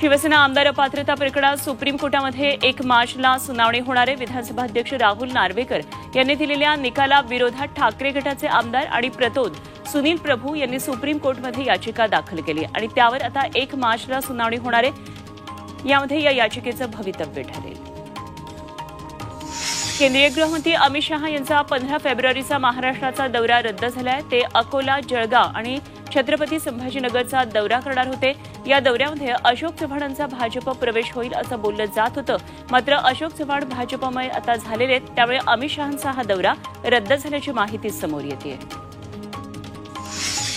शिवसेना आमदार अपात्रता प्रकरणात सुप्रीम कोर्टामध्ये 1 मार्चला सुनावणी होणार आहे। विधानसभा अध्यक्ष राहुल नार्वेकर यांनी दिलेल्या निकालाविरोधात ठाकरे गटाचे आमदार आणि प्रतोद सुनील प्रभू यांनी सुप्रीम कोर्टामध्ये याचिका दाखल केली आणि त्यावर आता 1 मार्चला सुनावणी होणार आहे। यामध्ये या याचिकेचं भवितव्य ठरेल। केंद्रीय गृहमंत्री अमित शहा यांचा 15 फेब्रुवारीचा महाराष्ट्राचा दौरा रद्द झालाय। ते अकोला, जळगाव आणि छत्रपती संभाजीनगरचा दौरा करणार होते। या दौऱ्यामध्ये अशोक चव्हाणांचा भाजप प्रवेश होईल असं बोललं जात होतं, मात्र अशोक चव्हाण भाजपमय आता झालेले आहेत, त्यामुळे अमित शहांचा हा दौरा रद्द झाल्याची माहिती समोर येते।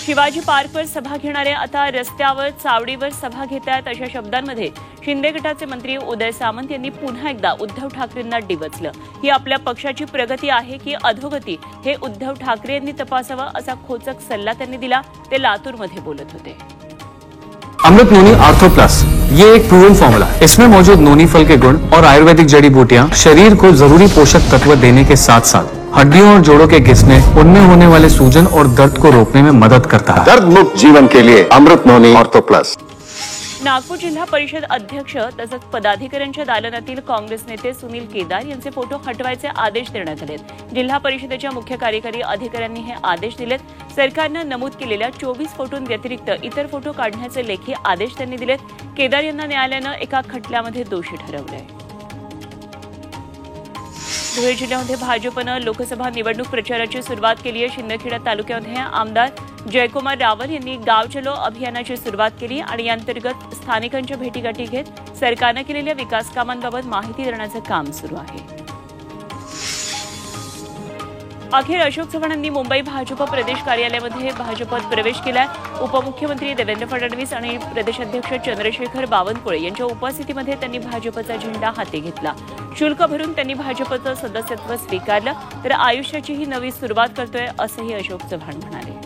शिवाजी पार्कवर सभा घेणारे आता रस्त्यावर, चावडीवर सभा घेत आहेत अशा शब्दांमध्ये शिंदे गटाचे मंत्री उदय सामंत यांनी पुन्हा एकदा उद्धव ठाकरेंना डिवचलं। ही आपल्या पक्षाची प्रगती आहे की अधोगती हे उद्धव ठाकरे यांनी तपासावं असा खोचक सल्ला त्यांनी दिला। ते लातूरमध्ये बोलत होते। अमृत नोनी आर्थो प्लस, ये एक प्रूवन फॉर्मूला। इसमें मौजूद नोनी फल के गुण और आयुर्वेदिक जड़ी बूटियां शरीर को जरूरी पोषक तत्व देने के साथ साथ हड्डियों और जोड़ों के घिसने, उनमें होने वाले सूजन और दर्द को रोकने में मदद करता है। दर्द मुक्त जीवन के लिए अमृत नोनी आर्थो प्लस। नागपूर जिल्हा परिषद अध्यक्ष तसंच पदाधिकाऱ्यांच्या दालनातील काँग्रेस नेते सुनील केदार यांचे फोटो हटवायचे आदेश देण्यात आलेत। जिल्हा परिषदेच्या मुख्य कार्यकारी अधिकाऱ्यांनी हे आदेश दिलेत। सरकारनं नमूद केलेल्या 24 फोटोंव्यतिरिक्त इतर फोटो काढण्याचे लेखी आदेश त्यांनी दिलेत। केदार यांना न्यायालयानं एका खटल्यामध्ये दोषी ठरवलंय। धुळे जिल्ह्यामध्ये भाजपनं लोकसभा निवडणूक प्रचाराची सुरुवात केली आहे। शिंदखेडा तालुक्यामध्ये आमदार जयकुमार रावल यांनी गाव चलो अभियानाची सुरुवात केली आणि याअंतर्गत स्थानिकांच्या भेटीगाठी घेत सरकारनं केलेल्या विकास कामांबाबत माहिती देण्याचं काम सुरू आहे। अखेर अशोक चव्हाणांनी मुंबई भाजप प्रदेश कार्यालयामध्ये भाजपत प्रवेश केलाय। उपमुख्यमंत्री देवेंद्र फडणवीस आणि प्रदेशाध्यक्ष चंद्रशेखर बावनकुळे यांच्या उपस्थितीमध्ये त्यांनी भाजपचा झेंडा हाती घेतला। शुल्क भरून त्यांनी भाजपचं सदस्यत्व स्वीकारलं, तर आयुष्याची ही नवी सुरुवात करतोय असंही अशोक चव्हाण म्हणाले।